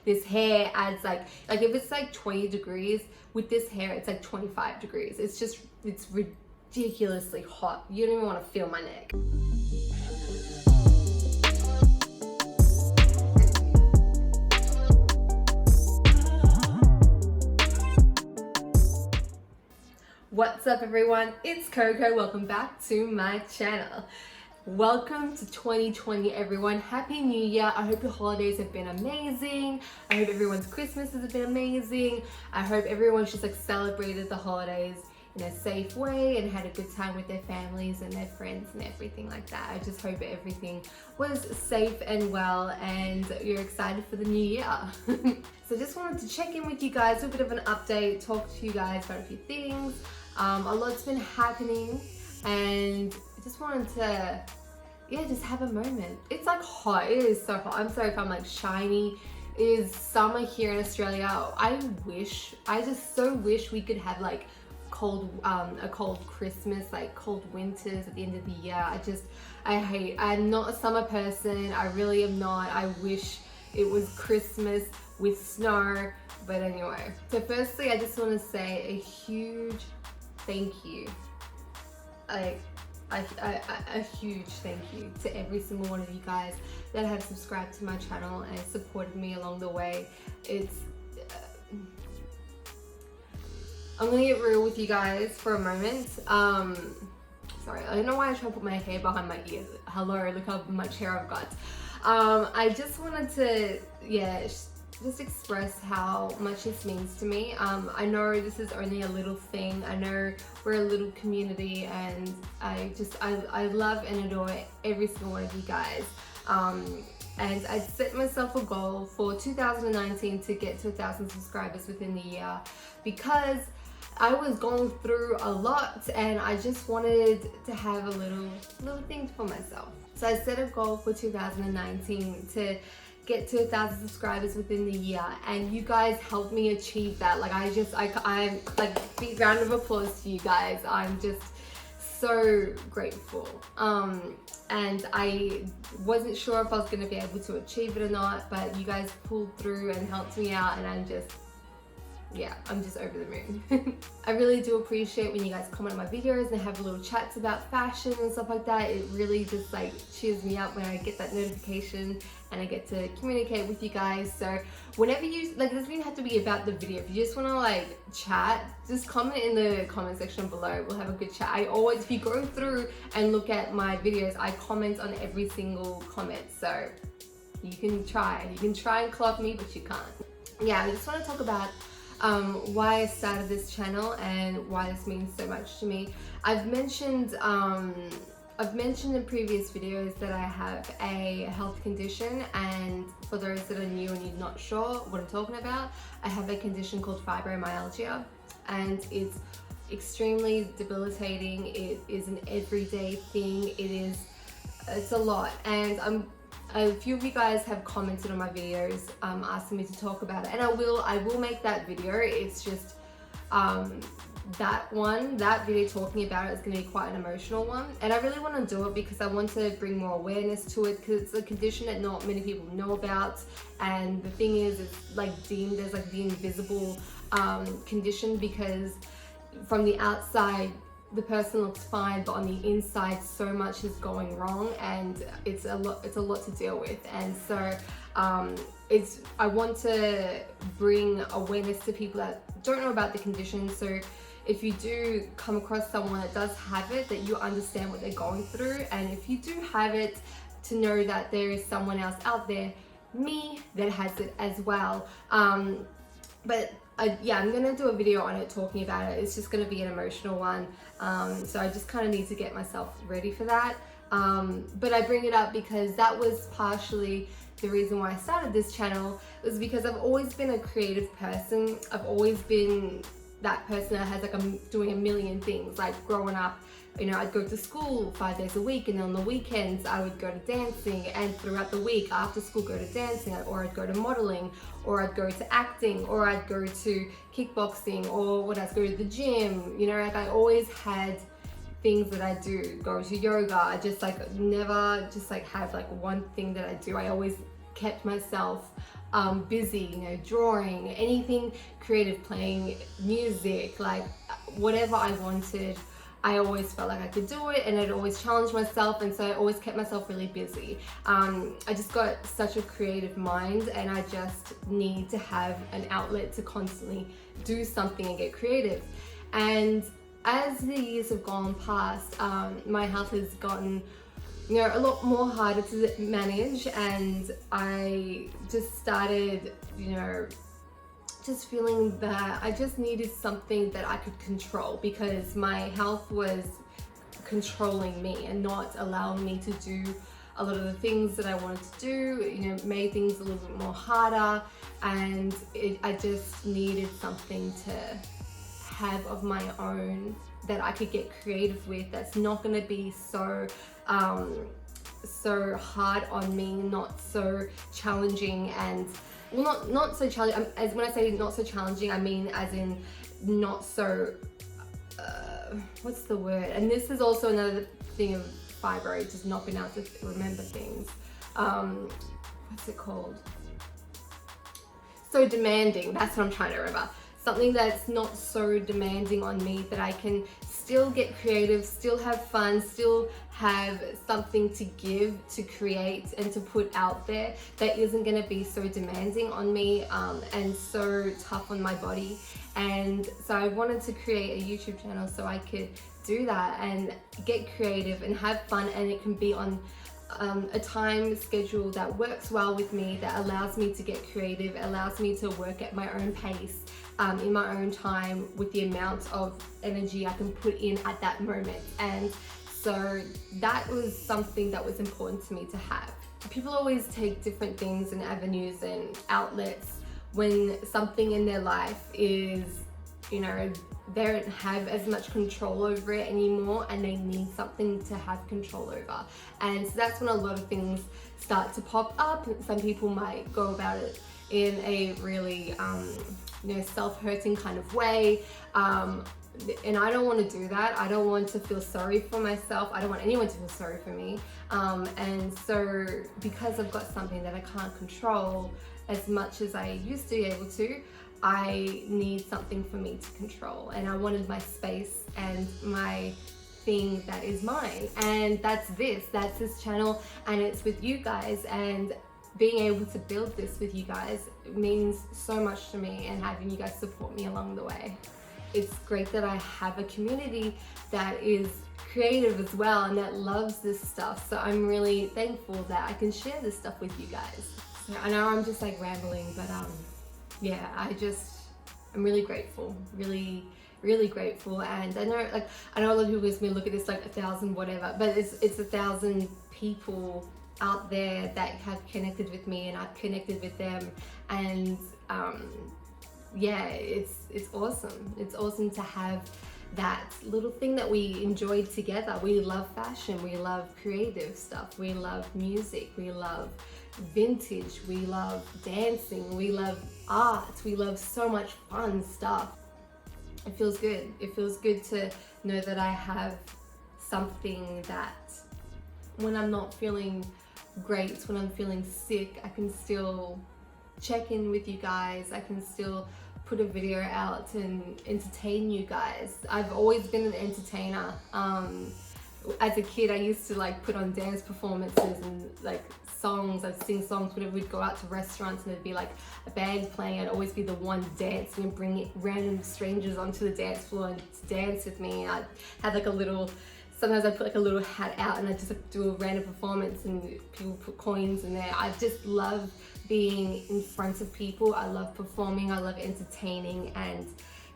This hair adds like if it's like 20 degrees, with this hair it's like 25 degrees. It's ridiculously hot. You don't even want to feel my neck. What's up everyone, it's Coco. Welcome back to my channel. Welcome to 2020 everyone. Happy New Year. I hope your holidays have been amazing. I hope everyone's Christmases have been amazing. I hope everyone's just like celebrated the holidays in a safe way and had a good time with their families and their friends and everything like that. I just hope everything was safe and well and you're excited for the new year. So just wanted to check in with you guys, a bit of an update, talk to you guys about a few things. A lot's been happening and I just wanted to, just have a moment. It's like hot, it is so hot. I'm sorry if I'm like shiny. It is summer here in Australia. I just so wish we could have like a cold Christmas, like cold winters at the end of the year. I'm not a summer person. I really am not. I wish it was Christmas with snow, but anyway. So firstly, I just want to say a huge thank you. A huge thank you to every single one of you guys that have subscribed to my channel and supported me along the way. I'm gonna get real with you guys for a moment. Sorry, I don't know why I try to put my hair behind my ears. Hello, look how much hair I've got. I just wanted to, just express how much this means to me. I know this is only a little thing. I know we're a little community and I love and adore every single one of you guys. And I set myself a goal for 2019 to get to 1,000 subscribers within the year because I was going through a lot and I just wanted to have a little thing for myself. So I set a goal for 2019 to get to 1,000 subscribers within the year, and you guys helped me achieve that. Like I'm like, big round of applause to you guys. I'm just so grateful. And I wasn't sure if I was going to be able to achieve it or not, but you guys pulled through and helped me out, and I'm just over the moon. I really do appreciate when you guys comment on my videos and have little chats about fashion and stuff like that. It really just like cheers me up when I get that notification and I get to communicate with you guys. So whenever you, like, it doesn't even have to be about the video. If you just want to like chat, just comment in the comment section below. We'll have a good chat. I always, if you go through and look at my videos, I comment on every single comment. So you can try and clock me, but you can't. Yeah, I just want to talk about why I started this channel and why this means so much to me. I've mentioned in previous videos that I have a health condition, and for those that are new and you're not sure what I'm talking about, I have a condition called fibromyalgia, and it's extremely debilitating. It is an everyday thing. It's a lot, and a few of you guys have commented on my videos asking me to talk about it, and I will make that video. It's just that video talking about it is going to be quite an emotional one, and I really want to do it because I want to bring more awareness to it, because it's a condition that not many people know about. And the thing is, it's like deemed as like the invisible condition, because from the outside the person looks fine, but on the inside so much is going wrong, and it's a lot to deal with. And so I want to bring awareness to people that don't know about the condition. So if you do come across someone that does have it, that you understand what they're going through, and if you do have it, to know that there is someone else out there, me, that has it as well. But I'm gonna do a video on it talking about it. It's just gonna be an emotional one, so I just kind of need to get myself ready for that. But I bring it up because that was partially the reason why I started this channel, was because I've always been a creative person. I've always been that person that has like doing a million things. Like growing up, you know, I'd go to school 5 days a week, and on the weekends I would go to dancing, and throughout the week after school go to dancing, or I'd go to modeling, or I'd go to acting, or I'd go to kickboxing, or what else, go to the gym. You know, like I always had things that I do, go to yoga. I just like never just like have like one thing that I do. I always kept myself busy, you know, drawing, anything creative, playing music, like whatever I wanted, I always felt like I could do it, and I'd always challenge myself, and so I always kept myself really busy. I just got such a creative mind, and I just need to have an outlet to constantly do something and get creative. And as the years have gone past, my health has gotten, you know, a lot more harder to manage, and I just started, you know, just feeling that I just needed something that I could control, because my health was controlling me and not allowing me to do a lot of the things that I wanted to do, you know, made things a little bit more harder, and I just needed something to have of my own that I could get creative with, that's not going to be so so hard on me, not so challenging, and well, not so challenging, as when I say not so challenging, I mean as in not so what's the word, and this is also another thing of fibro, just not being able to remember things, what's it called, so demanding, that's what I'm trying to remember. Something that's not so demanding on me, that I can still get creative, still have fun, still have something to give, to create, and to put out there, that isn't going to be so demanding on me and so tough on my body. And so I wanted to create a YouTube channel so I could do that and get creative and have fun, and it can be on a time schedule that works well with me, that allows me to get creative, allows me to work at my own pace, in my own time, with the amount of energy I can put in at that moment. And so that was something that was important to me to have. People always take different things and avenues and outlets when something in their life is, you know, they don't have as much control over it anymore, and they need something to have control over. And so that's when a lot of things start to pop up. Some people might go about it in a really you know, self-hurting kind of way, and I don't want to do that. I don't want to feel sorry for myself. I don't want anyone to feel sorry for me, and so because I've got something that I can't control as much as I used to be able to, I need something for me to control, and I wanted my space and my thing that is mine, and that's this channel, and it's with you guys, and being able to build this with you guys means so much to me, and having you guys support me along the way. It's great that I have a community that is creative as well, and that loves this stuff, so I'm really thankful that I can share this stuff with you guys. So I know I'm just like rambling, but yeah, I'm really grateful, really grateful. And I know a lot of people may look at this like 1,000 whatever, but it's 1,000 people out there that have connected with me, and I've connected with them, and yeah, it's awesome. It's awesome to have that little thing that we enjoyed together. We love fashion, we love creative stuff, we love music, we love vintage, we love dancing, we love art, we love so much fun stuff. It feels good. It feels good to know that I have something that when I'm not feeling great, when I'm feeling sick, I can still check in with you guys. I can still put a video out and entertain you guys. I've always been an entertainer. As a kid, I used to like put on dance performances and like songs. I'd sing songs whenever we'd go out to restaurants, and there'd be like a band playing. I'd always be the one dancing and bring random strangers onto the dance floor and dance with me. I had like a little, sometimes I'd put like a little hat out and I'd just like do a random performance, and people put coins in there. I just love being in front of people. I love performing, I love entertaining, and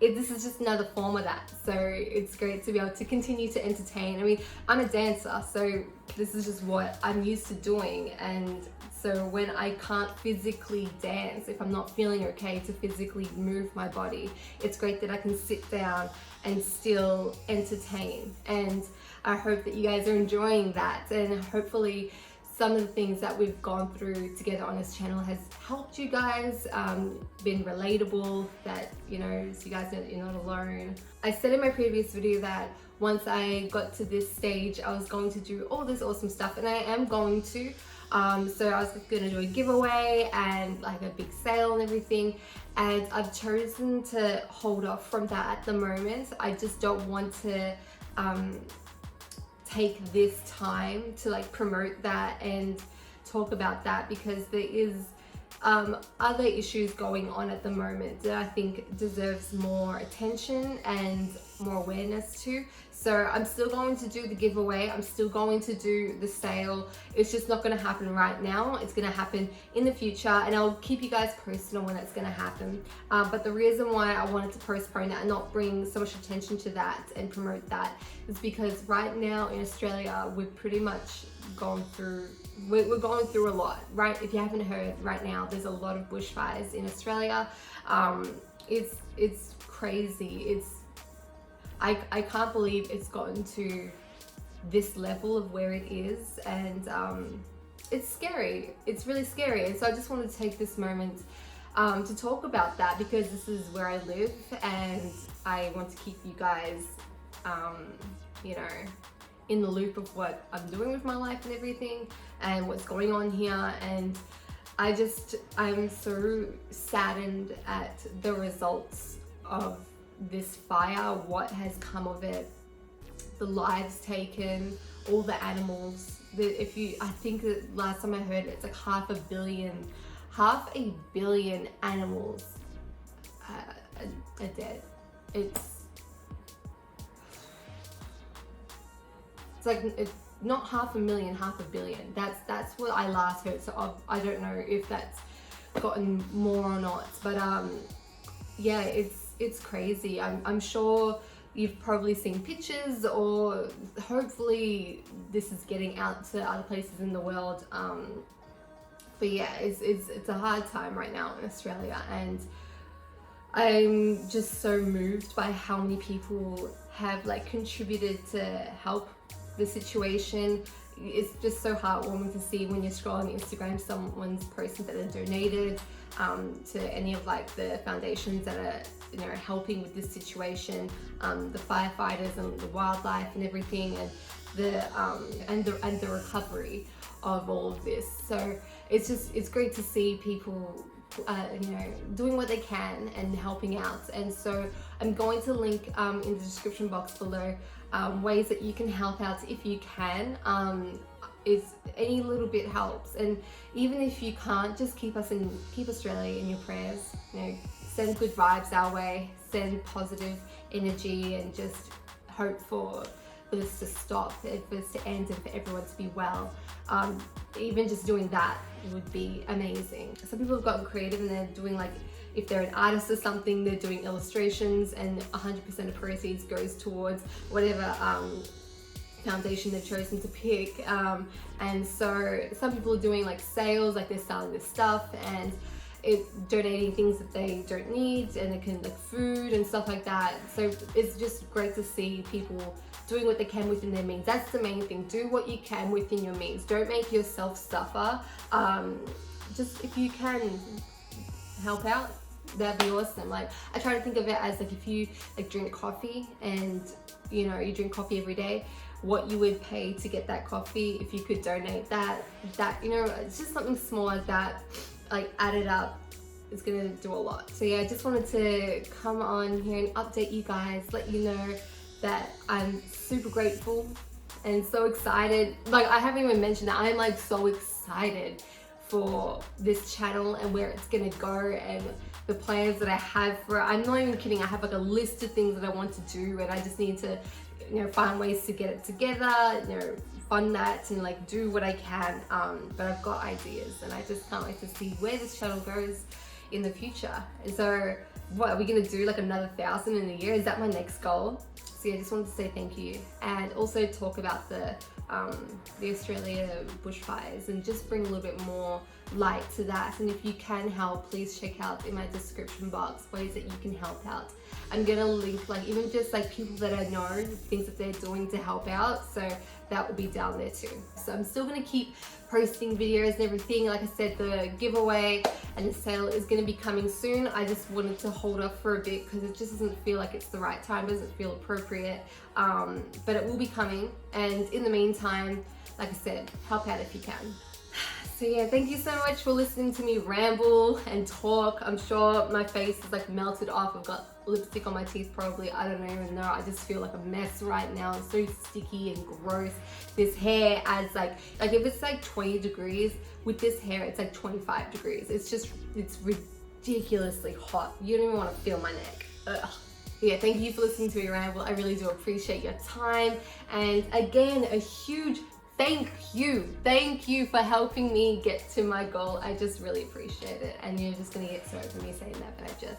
this is just another form of that. So it's great to be able to continue to entertain. I mean, I'm a dancer, so this is just what I'm used to doing. And so when I can't physically dance, if I'm not feeling okay to physically move my body, it's great that I can sit down and still entertain. And I hope that you guys are enjoying that, and hopefully some of the things that we've gone through together on this channel has helped you guys, been relatable, that, you know, so you guys know that you're not alone. I said in my previous video that once I got to this stage, I was going to do all this awesome stuff, and I am going to. So I was gonna do a giveaway and like a big sale and everything, and I've chosen to hold off from that at the moment. I just don't want to take this time to like promote that and talk about that, because there is other issues going on at the moment that I think deserves more attention and more awareness to. So I'm still going to do the giveaway, I'm still going to do the sale. It's just not going to happen right now. It's going to happen in the future, and I'll keep you guys posted on when it's going to happen. But the reason why I wanted to postpone that and not bring so much attention to that and promote that is because right now in Australia we've pretty much gone through, we're going through a lot, right? If you haven't heard, right now there's a lot of bushfires in Australia. It's crazy. I can't believe it's gotten to this level of where it is, and it's scary. It's really scary. And so I just wanted to take this moment to talk about that, because this is where I live, and I want to keep you guys, you know, in the loop of what I'm doing with my life and everything, and what's going on here. And I'm so saddened at the results of this fire, what has come of it, the lives taken, all the animals. I think that last time I heard it's like half a billion animals are dead. It's like, it's not 500,000, 500 million. That's what I last heard. So I don't know if that's gotten more or not, but yeah, it's crazy. I'm sure you've probably seen pictures, or hopefully this is getting out to other places in the world. But yeah, it's a hard time right now in Australia, and I'm just so moved by how many people have like contributed to help the situation. It's just so heartwarming to see when you're scrolling Instagram, someone's posted that they donated to any of like the foundations that are, you know, helping with this situation, the firefighters and the wildlife and everything, and the recovery of all of this. So it's great to see people you know, doing what they can and helping out. And so I'm going to link in the description box below ways that you can help out if you can. Any little bit helps, and even if you can't, just keep Australia in your prayers. You know, send good vibes our way, send positive energy, and just hope for this to stop, for this to end, and for everyone to be well. Even just doing that would be amazing. Some people have gotten creative and they're doing, like, if they're an artist or something, they're doing illustrations, and 100% of proceeds goes towards whatever foundation they've chosen to pick. And so some people are doing like sales, like they're selling this stuff and donating things that they don't need, and it can, like, food and stuff like that. So it's just great to see people doing what they can within their means. That's the main thing. Do what you can within your means. Don't make yourself suffer. Just if you can help out, that'd be awesome. Like, I try to think of it as like, if you like drink coffee and, you know, you drink coffee every day, what you would pay to get that coffee. If you could donate that, you know, it's just something small like that, like added up, it's gonna do a lot. So yeah, I just wanted to come on here and update you guys, let you know that I'm super grateful and so excited. Like, I haven't even mentioned that I'm like so excited for this channel and where it's gonna go, and the plans that I have for it. I'm not even kidding. I have like a list of things that I want to do, and I just need to, you know, find ways to get it together, you know, fund that and like do what I can. But I've got ideas, and I just can't wait to see where this channel goes in the future. And so what are we gonna do, like another 1,000 in a year? Is that my next goal? So yeah, I just wanted to say thank you, and also talk about the Australia bushfires, and just bring a little bit more light to that. And if you can help, please check out in my description box ways that you can help out. I'm gonna link, like, even just like people that I know, things that they're doing to help out, so that will be down there too. So I'm still gonna keep posting videos and everything. Like I said, the giveaway and the sale is gonna be coming soon. I just wanted to hold off for a bit because it just doesn't feel like it's the right time, doesn't feel appropriate, but it will be coming. And in the meantime, like I said, help out if you can. So yeah, thank you so much for listening to me ramble and talk. I'm sure my face is like melted off. I've got lipstick on my teeth probably. I don't even know. I just feel like a mess right now. It's so sticky and gross. This hair adds like if it's like 20 degrees, with this hair it's like 25 degrees. It's ridiculously hot. You don't even want to feel my neck. Ugh. Yeah, thank you for listening to me ramble. I really do appreciate your time. And again, a huge thank you for helping me get to my goal. I just really appreciate it, and you're just gonna get sorry for me saying that, but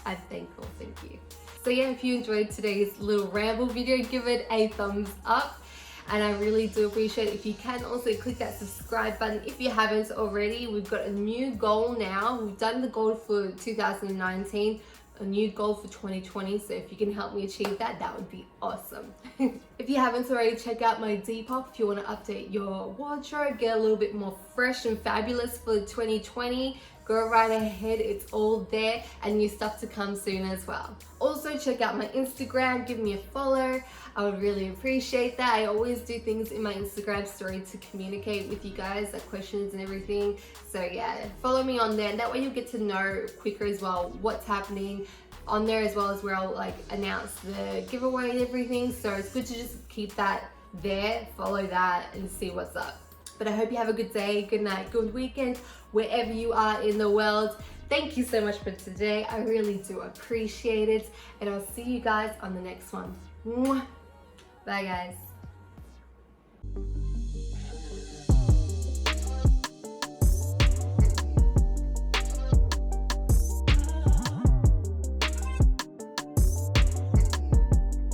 I'm thankful. Thank you. So yeah, if you enjoyed today's little ramble video, give it a thumbs up, and I really do appreciate it. If you can also click that subscribe button if you haven't already. We've got a new goal now. We've done the goal for 2019, a new goal for 2020, so if you can help me achieve that, that would be awesome. If you haven't already, check out my DEPOP if you want to update your wardrobe, get a little bit more fresh and fabulous for 2020. Go right ahead, it's all there, and new stuff to come soon as well. Also check out my Instagram, give me a follow. I would really appreciate that. I always do things in my Instagram story to communicate with you guys, like questions and everything. So yeah, follow me on there, and that way you'll get to know quicker as well what's happening on there, as well as where I'll like announce the giveaway and everything. So it's good to just keep that there, follow that, and see what's up. But I hope you have a good day, good night, good weekend, wherever you are in the world. Thank you so much for today. I really do appreciate it. And I'll see you guys on the next one. Mwah. Bye guys.